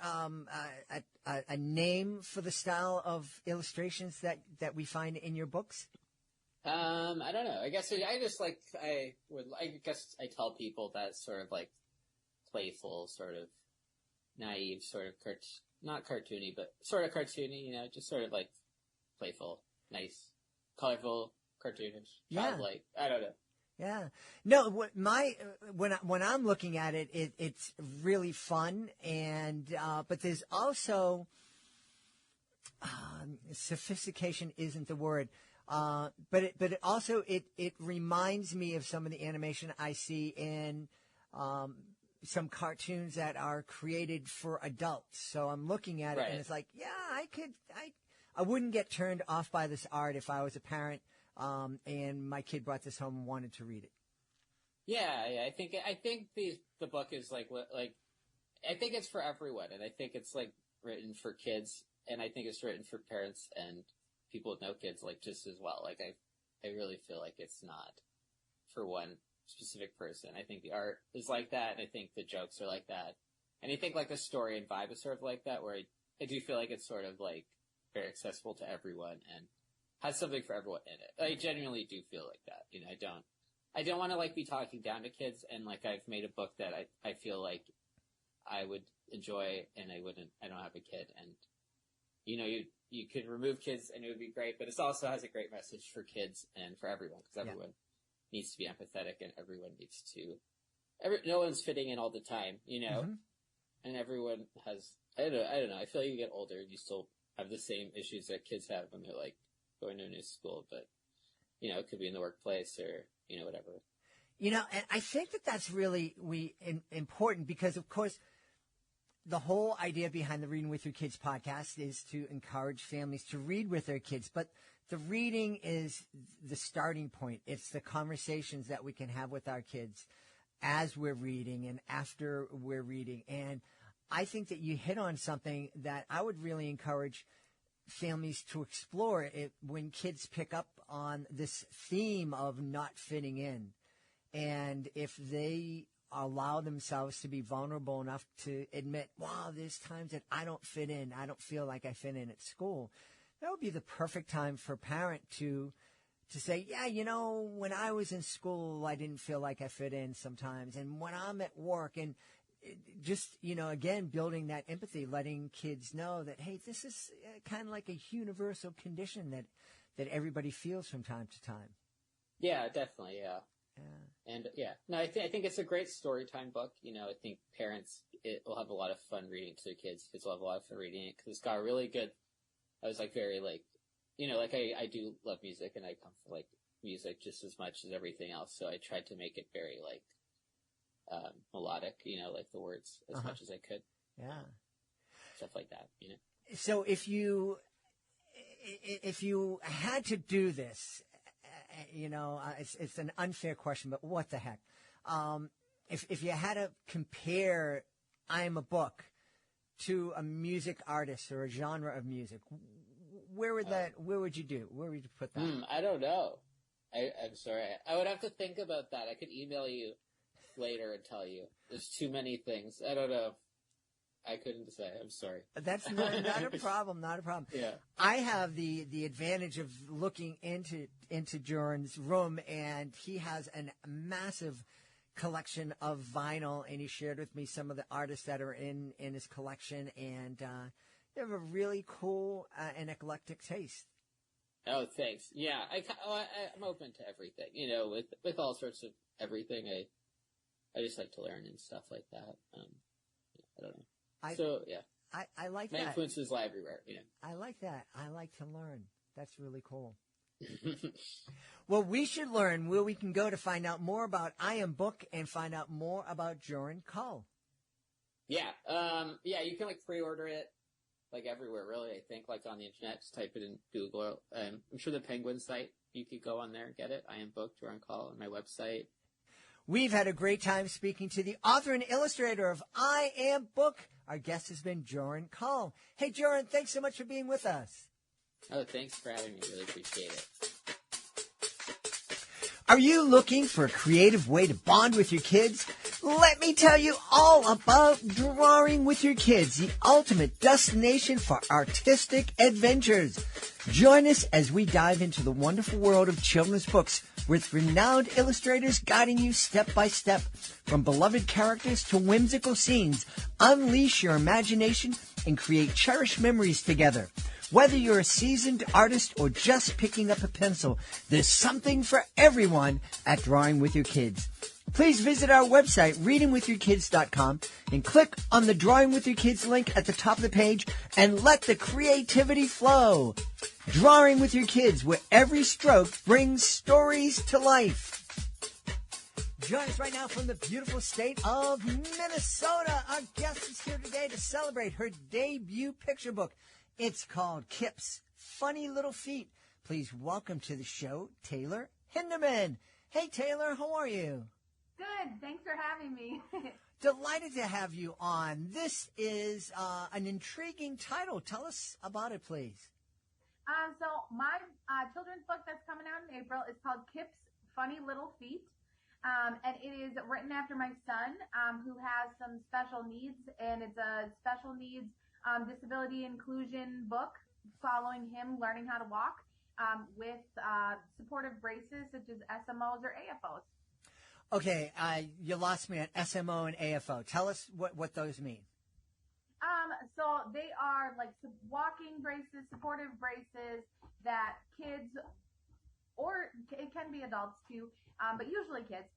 Speaker 2: a name for the style of illustrations that we find in your books?
Speaker 5: I don't know. I guess I tell people that sort of like playful, sort of naive, sort of not cartoony, but sort of cartoony, you know, just sort of like playful, nice, colorful, cartoonish, childlike. I don't know.
Speaker 2: Yeah. No, when I'm looking at it, it's really fun, and but there's also sophistication isn't the word, but it also reminds me of some of the animation I see in some cartoons that are created for adults. So I'm looking at it, and it's like, I wouldn't get turned off by this art if I was a parent. And my kid brought this home and wanted to read it.
Speaker 5: Yeah. I think the book is I think it's for everyone, and I think it's written for kids, and I think it's written for parents and people with no kids, just as well. I really feel like it's not for one specific person. I think the art is like that, and I think the jokes are like that, and I think the story and vibe is sort of like that, where I do feel like it's sort of very accessible to everyone and has something for everyone in it. I genuinely do feel like that. You know, I don't want to be talking down to kids, and I've made a book that I feel like I would enjoy, and I don't have a kid, and you know, you could remove kids and it would be great, but it also has a great message for kids and for everyone, because everyone needs to be empathetic, and everyone needs to, no one's fitting in all the time, you know, and everyone has, I don't know, I feel like you get older and you still have the same issues that kids have when they're going to a new school, but, you know, it could be in the workplace or, you know, whatever.
Speaker 2: You know, and I think that's really important because, of course, the whole idea behind the Reading with Your Kids podcast is to encourage families to read with their kids, but the reading is the starting point. It's the conversations that we can have with our kids. as we're reading and after we're reading. And I think that you hit on something that I would really encourage families to explore it when kids pick up on this theme of not fitting in. And if they allow themselves to be vulnerable enough to admit, wow, there's times that I don't fit in. I don't feel like I fit in at school. That would be the perfect time for a parent to say, yeah, you know, when I was in school, I didn't feel like I fit in sometimes. And when I'm at work, and just, you know, again, building that empathy, letting kids know that, hey, this is kind of like a universal condition that everybody feels from time to time.
Speaker 5: Yeah, definitely, yeah. And no, I think it's a great story time book. You know, I think parents will have a lot of fun reading to their kids. Kids will have a lot of fun reading it because it's got a really good. I was like very like, you know, like I do love music and I come from like music just as much as everything else. So I tried to make it very like melodic, you know, like the words as much as I could.
Speaker 2: Yeah,
Speaker 5: stuff like that. You know. So
Speaker 2: if you had to do this. You know, it's an unfair question, but what the heck? If you had to compare I Am a Book to a music artist or a genre of music, where would you put that?
Speaker 5: I don't know. I'm sorry. I would have to think about that. I could email you later and tell you. There's too many things. I don't know. I couldn't say. I'm sorry.
Speaker 2: That's not a problem. Not a problem.
Speaker 5: Yeah.
Speaker 2: I have the advantage of looking into Joren's room, and he has a massive collection of vinyl, and he shared with me some of the artists that are in his collection, and they have a really cool and eclectic taste.
Speaker 5: Oh, thanks. Yeah, I'm open to everything. You know, with all sorts of everything. I just like to learn and stuff like that. I don't know. I like that. My influences lie everywhere. You know.
Speaker 2: I like that. I like to learn. That's really cool. Well, we should learn where we can go to find out more about I Am Book and find out more about Joren Cull.
Speaker 5: Yeah. You can like pre-order it like everywhere, really. I think like on the internet, just type it in Google. I'm sure the Penguin site, you could go on there and get it. I Am Book, Joren Cull, on my website.
Speaker 2: We've had a great time speaking to the author and illustrator of I Am Book. Our guest has been Joren Cull. Hey, Joren, thanks so much for being with us.
Speaker 5: Oh, thanks for having me. Really appreciate it.
Speaker 2: Are you looking for a creative way to bond with your kids? Let me tell you all about Drawing with Your Kids, the ultimate destination for artistic adventures. Join us as we dive into the wonderful world of children's books with renowned illustrators guiding you step by step. From beloved characters to whimsical scenes, unleash your imagination and create cherished memories together. Whether you're a seasoned artist or just picking up a pencil, there's something for everyone at Drawing with Your Kids. Please visit our website, readingwithyourkids.com, and click on the Drawing with Your Kids link at the top of the page and let the creativity flow. Drawing with Your Kids, where every stroke brings stories to life. Join us right now from the beautiful state of Minnesota. Our guest is here today to celebrate her debut picture book. It's called Kipps Funny Little Feet. Please welcome to the show, Taylor Hintermann. Hey, Taylor, how are you?
Speaker 6: Good. Thanks for having me.
Speaker 2: Delighted to have you on. This is an intriguing title. Tell us about it, please.
Speaker 6: So my children's book that's coming out in April is called Kipps Funny Little Feet. And it is written after my son, who has some special needs, and it's a special needs disability inclusion book following him learning how to walk with supportive braces such as SMOs or AFOs.
Speaker 2: Okay, you lost me at SMO and AFO. Tell us what those mean.
Speaker 6: So they are like walking braces, supportive braces that kids, or it can be adults too, but usually kids,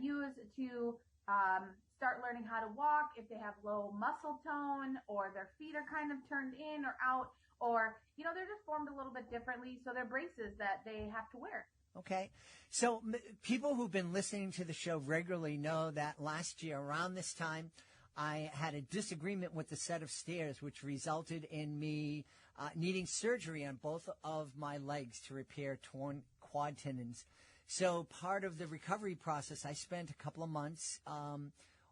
Speaker 6: use to start learning how to walk if they have low muscle tone or their feet are kind of turned in or out, or, you know, they're just formed a little bit differently. So they're braces that they have to wear.
Speaker 2: Okay. So people who've been listening to the show regularly know that last year around this time, I had a disagreement with the set of stairs, which resulted in me needing surgery on both of my legs to repair torn quad tendons. So part of the recovery process, I spent a couple of months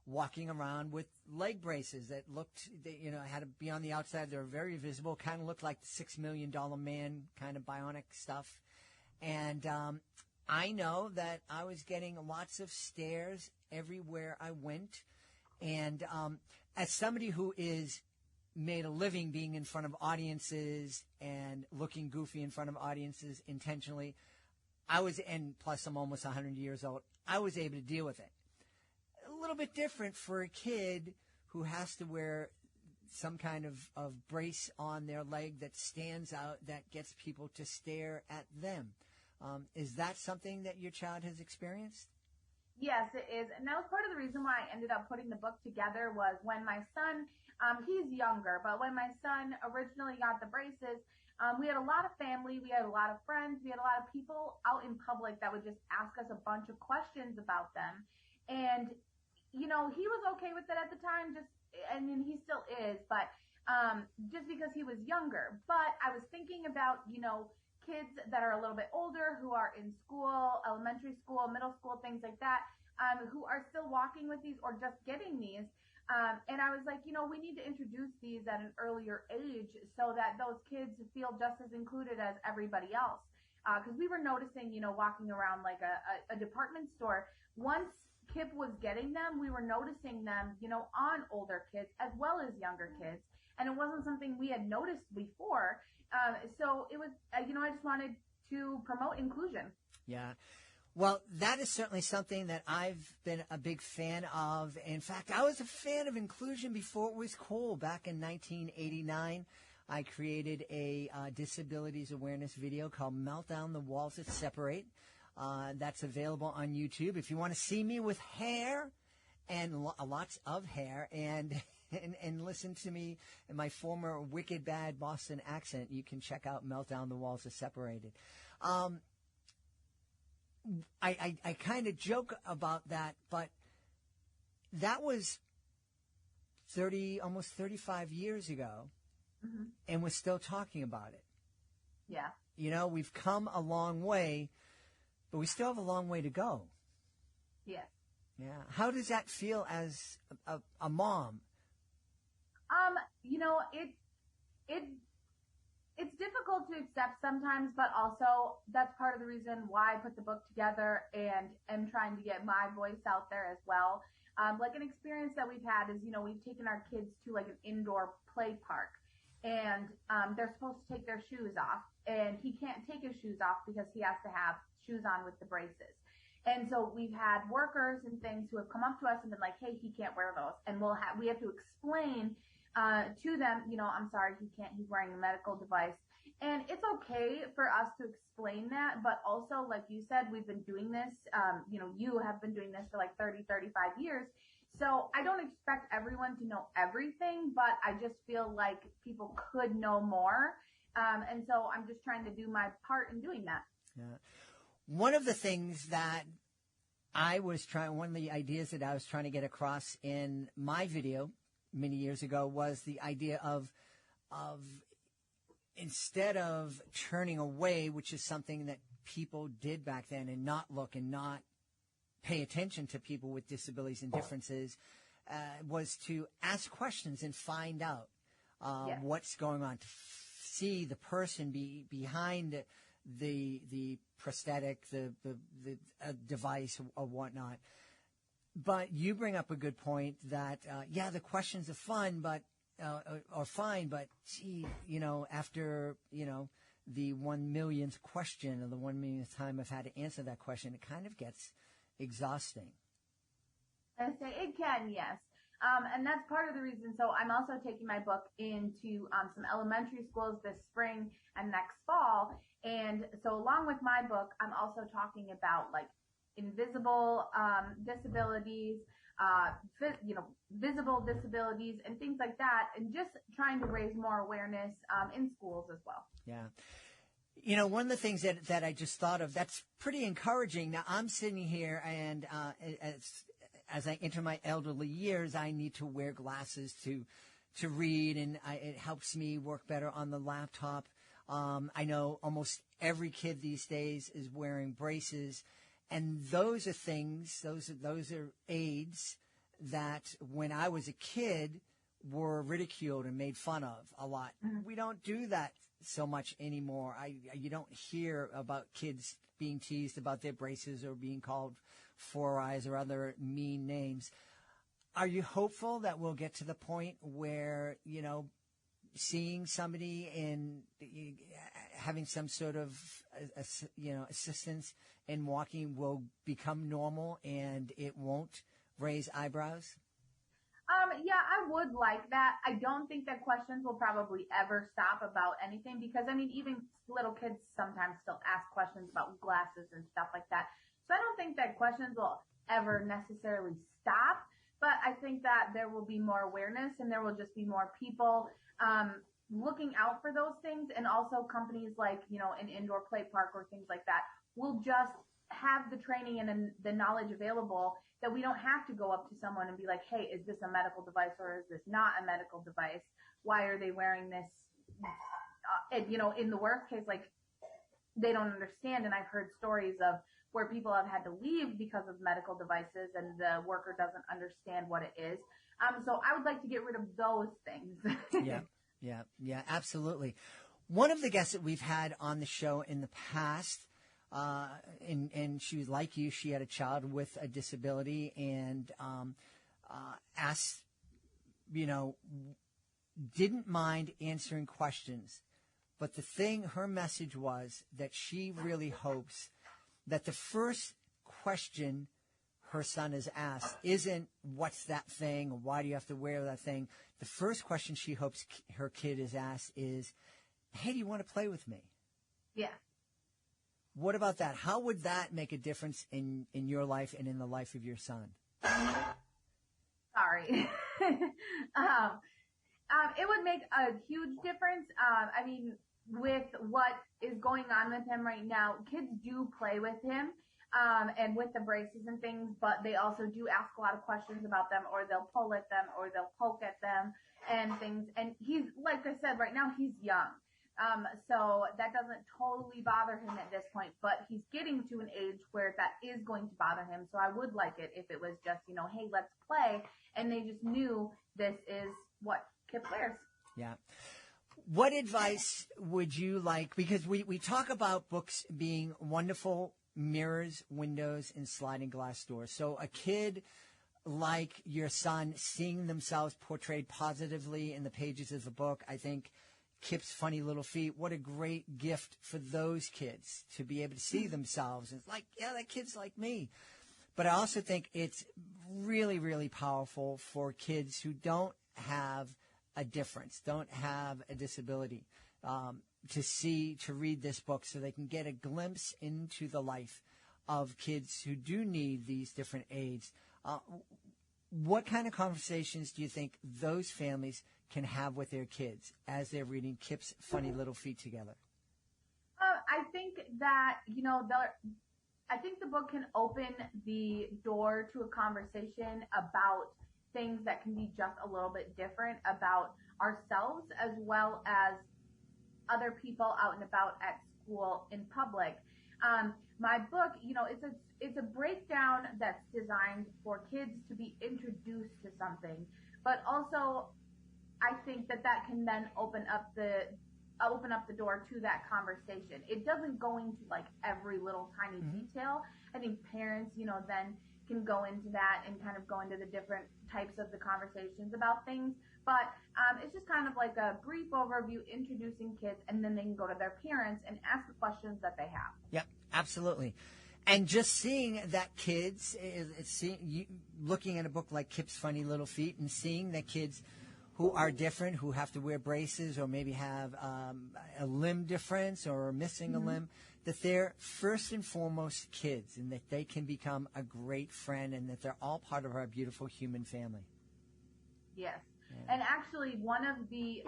Speaker 2: walking around with leg braces that looked, had to be on the outside. They were very visible, kind of looked like the $6 Million Man kind of bionic stuff. And I know that I was getting lots of stares everywhere I went. And as somebody who is made a living being in front of audiences and looking goofy in front of audiences intentionally, and plus I'm almost 100 years old, I was able to deal with it. A little bit different for a kid who has to wear some kind of brace on their leg that stands out, that gets people to stare at them. Is that something that your child has experienced?
Speaker 6: Yes, it is. And that was part of the reason why I ended up putting the book together was when my son, he's younger, but when my son originally got the braces, we had a lot of family, we had a lot of friends, we had a lot of people out in public that would just ask us a bunch of questions about them. And, he was okay with it at the time, he still is, but just because he was younger. But I was thinking about, kids that are a little bit older who are in school, elementary school, middle school, things like that, who are still walking with these or just getting these. And I was like, we need to introduce these at an earlier age so that those kids feel just as included as everybody else. Because we were noticing, walking around like a department store, once Kip was getting them, we were noticing them, on older kids as well as younger kids. And it wasn't something we had noticed before. So it was, I just wanted to promote inclusion.
Speaker 2: Yeah. Well, that is certainly something that I've been a big fan of. In fact, I was a fan of inclusion before it was cool. Back in 1989, I created a disabilities awareness video called Melt Down the Walls That Separate. That's available on YouTube. If you want to see me with hair and lots of hair and listen to me in my former wicked bad Boston accent, you can check out Melt Down the Walls That Separated. I kind of joke about that, but that was almost 35 years ago,
Speaker 6: mm-hmm.
Speaker 2: and we're still talking about it.
Speaker 6: Yeah.
Speaker 2: We've come a long way, but we still have a long way to go.
Speaker 6: Yes.
Speaker 2: Yeah. How does that feel as a mom?
Speaker 6: It's difficult to accept sometimes, but also that's part of the reason why I put the book together and am trying to get my voice out there as well. Like an experience that we've had is, we've taken our kids to like an indoor play park, and they're supposed to take their shoes off, and he can't take his shoes off because he has to have shoes on with the braces. And so we've had workers and things who have come up to us and been like, hey, he can't wear those. And we have to explain to them, I'm sorry, he's wearing a medical device. And it's okay for us to explain that, but also, like you said, we've been doing this, you have been doing this for like 30, 35 years. So I don't expect everyone to know everything, but I just feel like people could know more. And so I'm just trying to do my part in doing that.
Speaker 2: Yeah. One of the things that one of the ideas that I was trying to get across in my video many years ago was the idea of instead of turning away, which is something that people did back then, and not look and not pay attention to people with disabilities and differences, was to ask questions and find out what's going on, to see the person behind the prosthetic, the device or whatnot. But you bring up a good point that, the questions are fun, but fine, but gee, after, the 1 millionth question or the 1 millionth time I've had to answer that question, it kind of gets exhausting.
Speaker 6: I say it can, yes. And that's part of the reason. So I'm also taking my book into some elementary schools this spring and next fall. And so along with my book, I'm also talking about like invisible disabilities, visible disabilities and things like that, and just trying to raise more awareness in schools as well.
Speaker 2: Yeah. One of the things that I just thought of that's pretty encouraging. Now, I'm sitting here, and as I enter my elderly years, I need to wear glasses to read, and it helps me work better on the laptop. I know almost every kid these days is wearing braces, And those are things, those are aids that when I was a kid were ridiculed and made fun of a lot.
Speaker 6: Mm-hmm.
Speaker 2: We don't do that so much anymore. You don't hear about kids being teased about their braces or being called Four Eyes or other mean names. Are you hopeful that we'll get to the point where, seeing somebody and having some sort of, assistance in walking will become normal and it won't raise eyebrows?
Speaker 6: Yeah, I would like that. I don't think that questions will probably ever stop about anything because, even little kids sometimes still ask questions about glasses and stuff like that. So I don't think that questions will ever necessarily stop, but I think that there will be more awareness and there will just be more people looking out for those things. And also companies like, an indoor play park or things like that will just have the training and the knowledge available that we don't have to go up to someone and be like, hey, is this a medical device or is this not a medical device? Why are they wearing this? In the worst case, like they don't understand. And I've heard stories of where people have had to leave because of medical devices and the worker doesn't understand what it is. So I would like to get rid of those things.
Speaker 2: Yeah, absolutely. One of the guests that we've had on the show in the past, and she was like you, she had a child with a disability and asked, didn't mind answering questions. But her message was that she really hopes that the first question her son is asked isn't, what's that thing? Or why do you have to wear that thing? The first question she hopes her kid is asked is, hey, do you want to play with me?
Speaker 6: Yeah.
Speaker 2: What about that? How would that make a difference in your life and in the life of your son?
Speaker 6: Sorry. It would make a huge difference. With what is going on with him right now, kids do play with him, and with the braces and things, but they also do ask a lot of questions about them, or they'll pull at them, or they'll poke at them and things. And he's, like I said, right now he's young. So that doesn't totally bother him at this point, but he's getting to an age where that is going to bother him. So I would like it if it was just, hey, let's play. And they just knew this is what Kipps wears.
Speaker 2: Yeah. What advice would you like? Because we talk about books being wonderful mirrors, windows, and sliding glass doors. So a kid like your son seeing themselves portrayed positively in the pages of the book, I think Kipps Funny Little Feet, what a great gift for those kids to be able to see themselves. And it's like, yeah, that kid's like me. But I also think it's really, really powerful for kids who don't have a difference, don't have a disability, to read this book so they can get a glimpse into the life of kids who do need these different aids. What kind of conversations do you think those families can have with their kids as they're reading Kipps Funny Little Feet together?
Speaker 6: I think that, I think the book can open the door to a conversation about things that can be just a little bit different about ourselves as well as other people out and about at school in public. My book, it's a breakdown that's designed for kids to be introduced to something, but also I think that can then open up the door to that conversation. It doesn't go into like every little tiny detail. I think parents, then can go into that and kind of go into the different types of the conversations about things. But it's just kind of like a brief overview introducing kids, and then they can go to their parents and ask the questions that they have.
Speaker 2: Yep, absolutely. And just seeing that kids, looking at a book like Kipps Funny Little Feet and seeing that kids who are different, who have to wear braces or maybe have a limb difference or are missing a limb, that they're first and foremost kids and that they can become a great friend and that they're all part of our beautiful human family.
Speaker 6: Yes.
Speaker 2: Yeah.
Speaker 6: And actually, one of the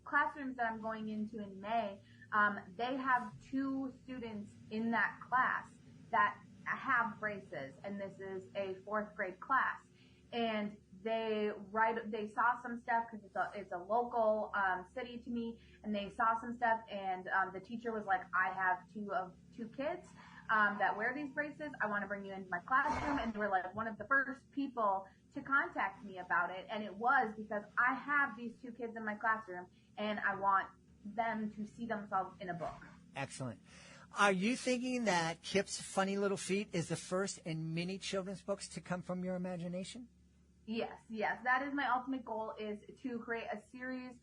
Speaker 6: classrooms that I'm going into in May, they have 2 students in that class that have braces, and this is a 4th grade class. And they saw some stuff because it's a local city to me, and they saw some stuff, and the teacher was like, I have two kids that wear these braces. I want to bring you into my classroom, and they were like one of the first people to contact me about it, and it was because I have these two kids in my classroom, and I want them to see themselves in a book.
Speaker 2: Excellent. Are you thinking that Kipps Funny Little Feet is the first in many children's books to come from your imagination?
Speaker 6: Yes. That is my ultimate goal, is to create a series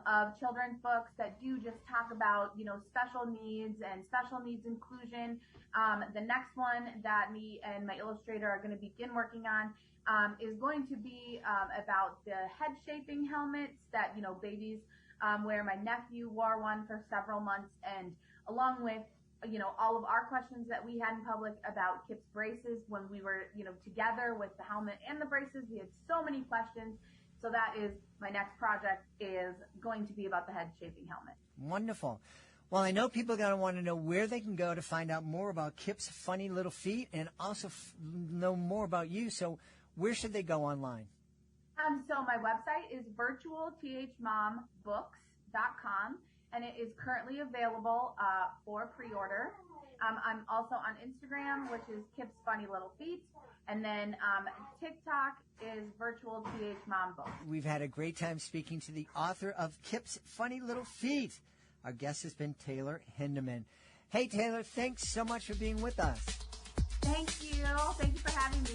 Speaker 6: of children's books that do just talk about, special needs and special needs inclusion. The next one that me and my illustrator are going to begin working on is going to be about the head-shaping helmets that, babies wear. My nephew wore one for several months, and along with all of our questions that we had in public about Kipps braces when we were, together with the helmet and the braces. We had so many questions. So that is my next project, is going to be about the head-shaping helmet.
Speaker 2: Wonderful. Well, I know people are going to want to know where they can go to find out more about Kipps Funny Little Feet and also know more about you. So where should they go online?
Speaker 6: So my website is virtualthmombooks.com. And it is currently available for pre-order. I'm also on Instagram, which is Kipps Funny Little Feet. And then TikTok is Virtual TH Mom Books.
Speaker 2: We've had a great time speaking to the author of Kipps Funny Little Feet. Our guest has been Taylor Hintermann. Hey, Taylor, thanks so much for being with us.
Speaker 6: Thank you. Thank you for having me.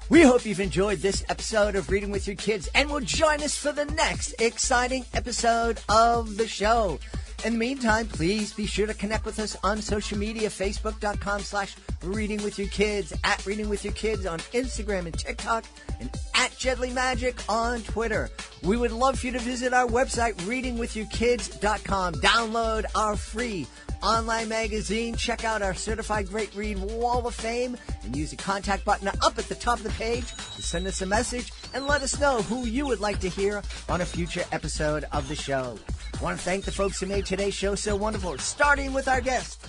Speaker 2: We hope you've enjoyed this episode of Reading with Your Kids and will join us for the next exciting episode of the show. In the meantime, please be sure to connect with us on social media, facebook.com/readingwithyourkids, at Reading With Your Kids on Instagram and TikTok, and at Jedley Magic on Twitter. We would love for you to visit our website, readingwithyourkids.com. Download our free online magazine, check out our Certified Great Read Wall of Fame, and use the contact button up at the top of the page to send us a message and let us know who you would like to hear on a future episode of the show. I want to thank the folks who made today's show so wonderful, starting with our guests,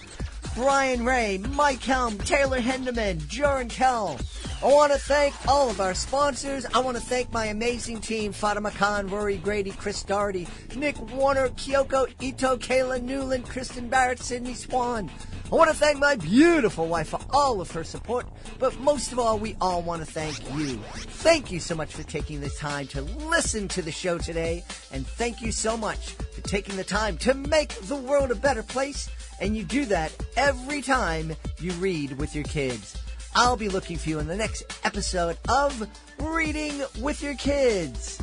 Speaker 2: Wray, Mike Helm, Taylor Hintermann, Joren Cull. I want to thank all of our sponsors. I want to thank my amazing team, Fatima Khan, Rory Grady, Chris Doherty, Nick Warner, Kyoko Ito, Kayla Newland, Kristen Barrett, Sydney Swan. I want to thank my beautiful wife for all of her support, but most of all, we all want to thank you. Thank you so much for taking the time to listen to the show today, and thank you so much for taking the time to make the world a better place, and you do that every time you read with your kids. I'll be looking for you in the next episode of Reading with Your Kids.